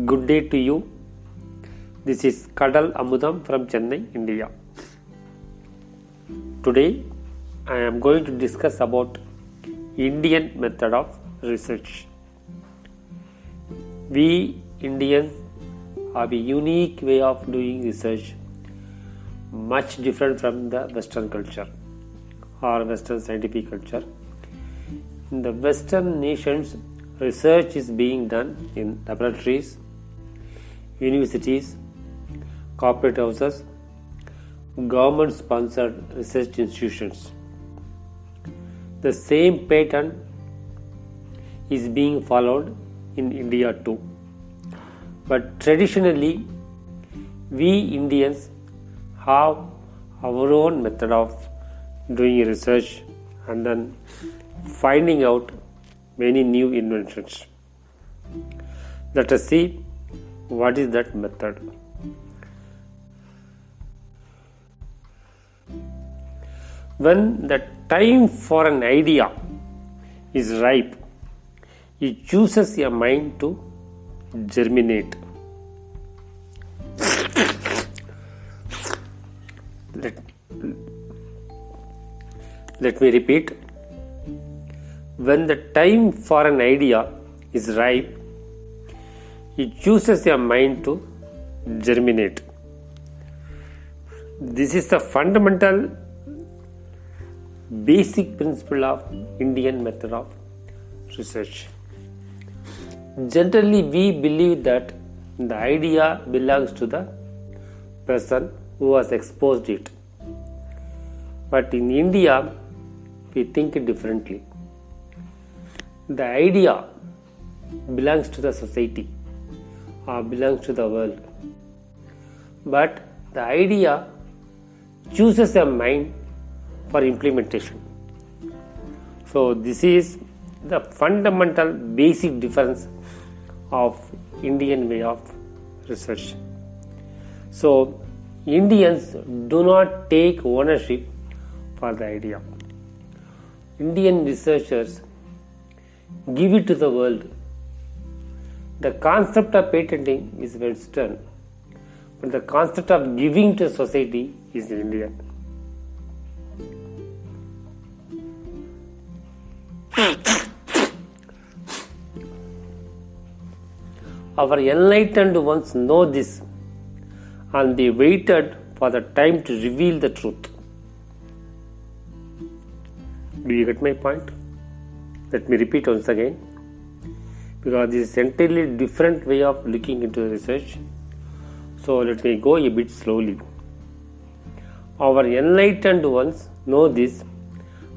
Good day to you. This is Kadal Amudam from Chennai, India. Today I am going to discuss about Indian method of research. We Indians have a unique way of doing research, much different from the Western culture or Western scientific culture. In the Western nations, research is being done in laboratories, universities, corporate houses, government-sponsored research institutions. The same pattern is being followed in India too. But traditionally, we Indians have our own method of doing research and then finding out many new inventions. Let us see what is that method. When the time for an idea is ripe, it chooses a mind to germinate. Let me repeat. When the time for an idea is ripe, it chooses a mind to germinate. This is the fundamental basic principle of Indian method of research. Generally, we believe that the idea belongs to the person who has exposed it. But in India, we think differently. The idea belongs to the society or belongs to the world. But the idea chooses a mind for implementation. So this is the fundamental basic difference of Indian way of research. So Indians do not take ownership for the idea. Indian researchers give it to the world. The concept of patenting is Western, but the concept of giving to society is Indian. Our enlightened ones know this, and they waited for the time to reveal the truth. Do you get my point? Let me repeat once again, because this is entirely different way of looking into the research. So let me go a bit slowly. Our enlightened ones know this,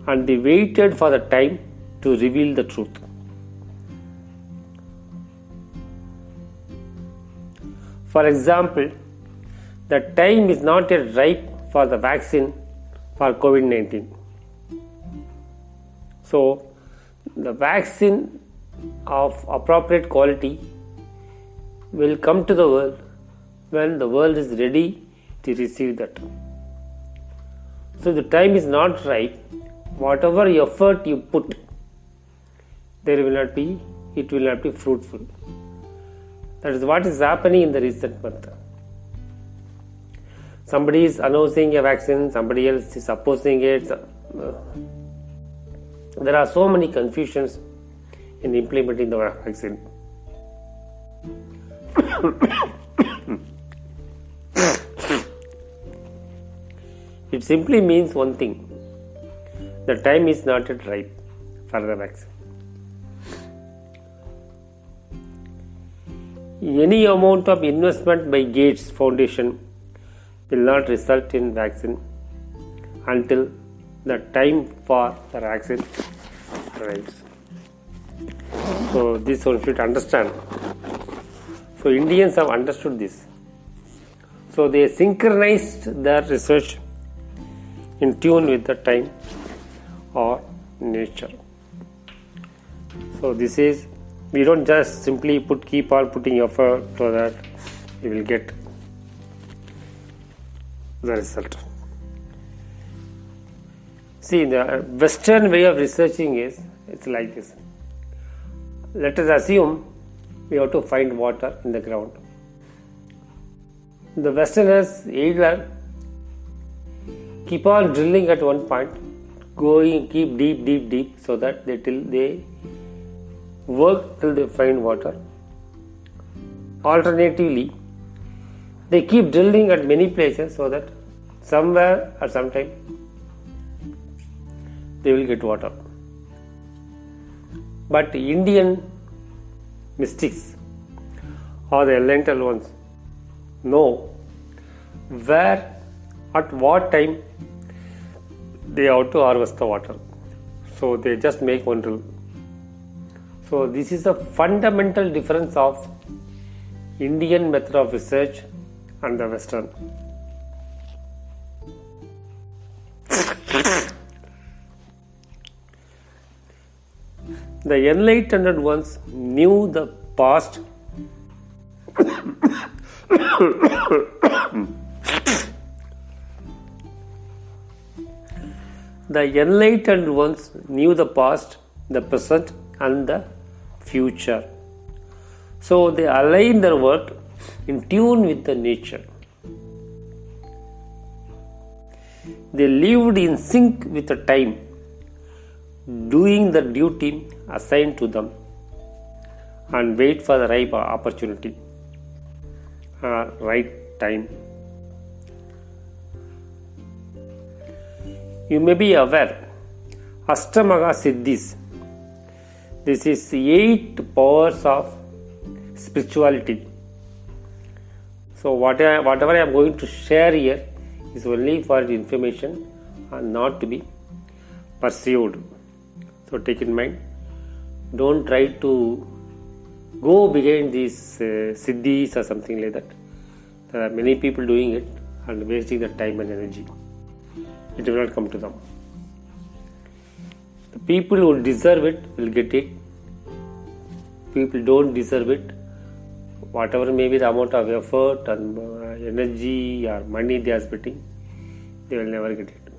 and they waited for the time to reveal the truth. For example, the time is not yet ripe for the vaccine for COVID-19. So, the vaccine of appropriate quality will come to the world when the world is ready to receive that. So, the time is not ripe. Whatever effort you put, it will not be fruitful. That is what is happening in the recent month. Somebody is announcing a vaccine, somebody else is opposing it. There are so many confusions in implementing the vaccine. It simply means one thing: the time is not yet ripe for the vaccine. Any amount of investment by Gates Foundation will not result in vaccine until the time for the vaccine arrives. So this one should understand. So Indians have understood this. So they synchronized their research in tune with the time or nature. So this is, we don't just simply keep on putting effort so that we will get the result. See, the Western way of researching is, it's like this. Let us assume we have to find water in the ground. The Westerners either keep on drilling at one point, keep deep, so that they work till they find water. Alternatively, they keep drilling at many places so that somewhere or sometime they will get water. But Indian mystics or the enlightened ones know where, at what time they have to harvest the water. So they just make one drill. So this is a fundamental difference of Indian method of research and the Western. The enlightened ones knew the past The enlightened ones knew the past, the present, and the future. So they aligned their work in tune with the nature. They lived in sync with the time, doing the duty assigned to them, and wait for the right opportunity, right time. You may be aware, Ashtamaha Siddhis. This is 8 powers of spirituality. So whatever I am going to share here is only for information and not to be pursued. So take in mind, don't try to go behind these siddhis or something like that. There are many people doing it and wasting their time and energy. It will not come to them. The people who deserve it will get it. People don't deserve it. Whatever may be the amount of effort and energy or money they are spending, they will never get it.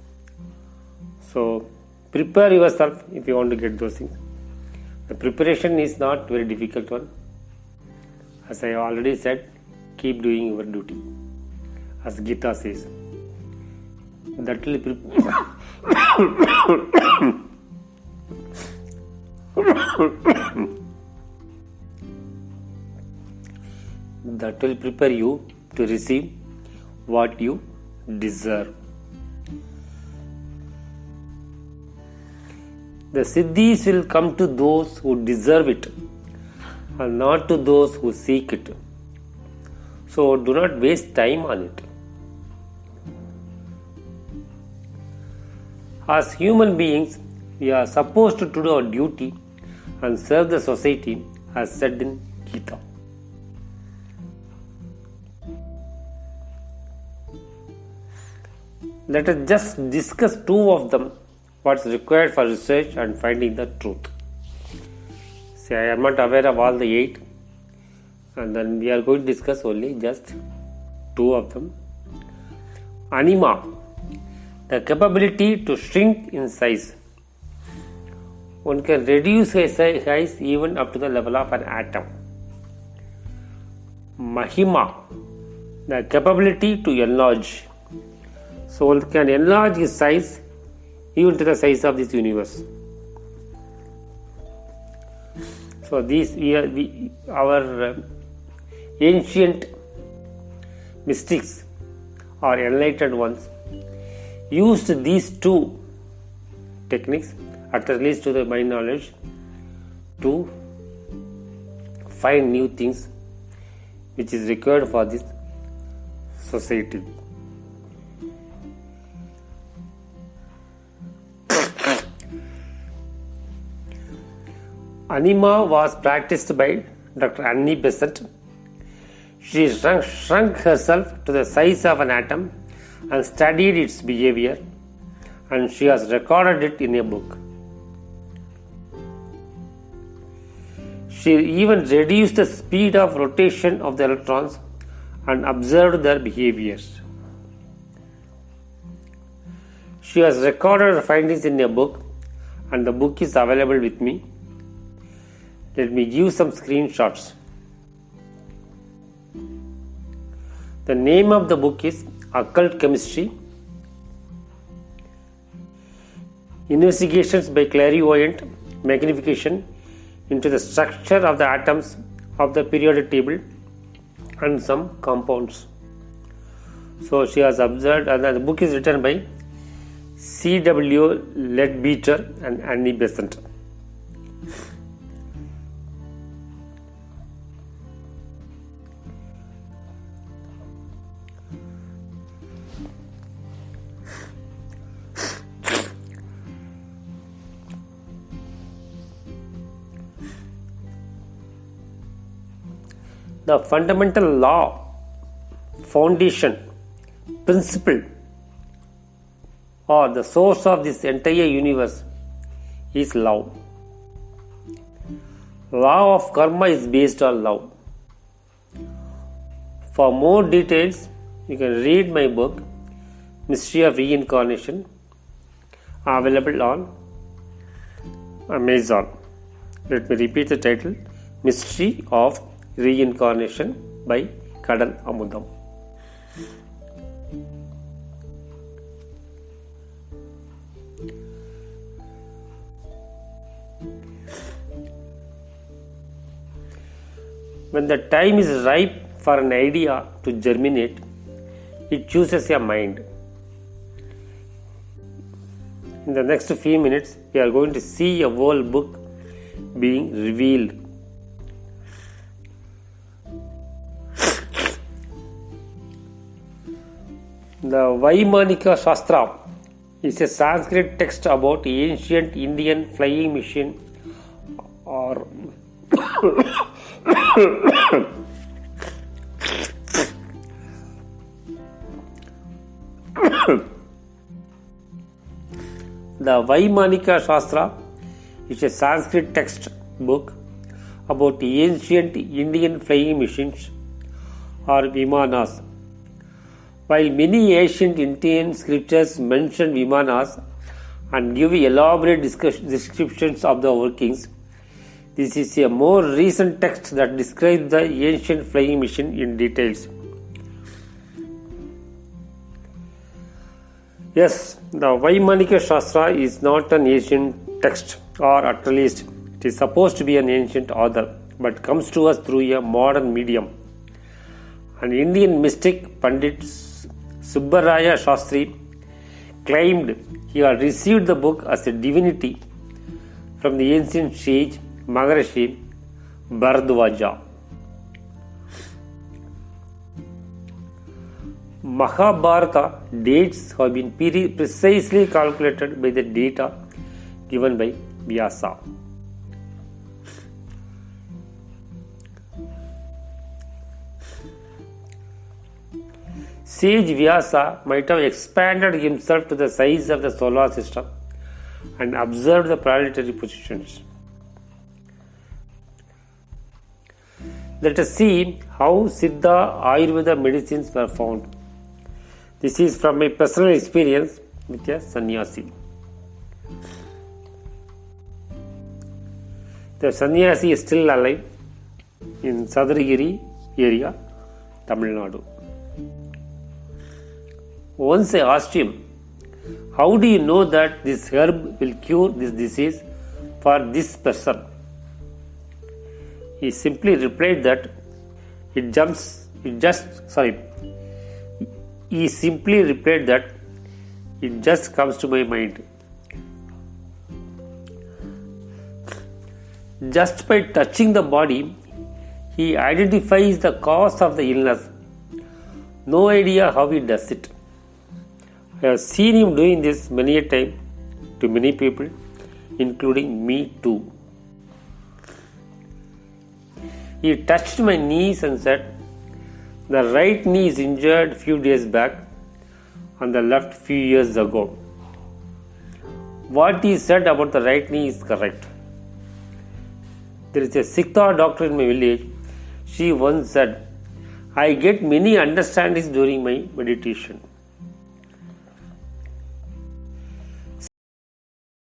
So prepare yourself if you want to get those things. The preparation is not very difficult one. As I already said, keep doing your duty. As Gita says, that will that will prepare you to receive what you deserve. The siddhis will come to those who deserve it and not to those who seek it. So do not waste time on it. As human beings, we are supposed to do our duty and serve the society as said in Gita. Let us just discuss 2 of them, what's required for research and finding the truth. See, I am not aware of all the 8, and then we are going to discuss only just 2 of them. Anima, the capability to shrink in size. One can reduce his size even up to the level of an atom. Mahima, the capability to enlarge. So one can enlarge his size even to the size of this universe. So these our ancient mystics or enlightened ones used these 2 techniques, at least to my knowledge, to find new things which is required for this society. Anima was practiced by Dr. Annie Besant. She shrunk herself to the size of an atom and studied its behavior, and she has recorded it in a book. She even reduced the speed of rotation of the electrons and observed their behaviors. She has recorded her findings in a book, and the book is available with me. Let me give some screenshots. The name of the book is Occult Chemistry. Investigations by clairvoyant magnification into the structure of the atoms of the periodic table and some compounds. So she has observed, and the book is written by C.W. Leadbeater and Annie Besant. The fundamental law, foundation, principle, or the source of this entire universe is love. Law of karma is based on love. For more details, you can read my book, Mystery of Reincarnation, available on Amazon. Let me repeat the title, Mystery of Reincarnation by Kadal Amudam. When the time is ripe for an idea to germinate, it chooses a mind. In the next few minutes, we are going to see a whole book being revealed. The Vaimanika Shastra is a Sanskrit text about ancient Indian flying machine or The Vaimanika Shastra is a Sanskrit text book about ancient Indian flying machines or Vimanas. While many ancient Indian scriptures mention Vimanas and give elaborate descriptions of the workings, this is a more recent text that describes the ancient flying machine in details. Yes, the Vaimanika Shastra is not an ancient text, or at least it is supposed to be an ancient author, but comes to us through a modern medium. An Indian mystic, Pandit Subbaraya Shastri, claimed he had received the book as a divinity from the ancient sage Maharishi Bharadwaja. Mahabharata dates have been precisely calculated by the data given by Vyasa. Sage Vyasa might have expanded himself to the size of the solar system and observed the planetary positions. Let us see how Siddha Ayurveda medicines were found. This is from my personal experience with a sannyasi. The sannyasi is still alive in Sadhagiri area, Tamil Nadu. Once I asked him, how do you know that this herb will cure this disease for this person? He simply replied that He simply replied that it just comes to my mind. Just by touching the body, he identifies the cause of the illness. No idea how he does it. I have seen him doing this many a time to many people, including me too. He touched my knees and said, "The right knee is injured few days back and the left few years ago." What he said about the right knee is correct. There is a Sikha doctor in my village. She once said, "I get many understandings during my meditation."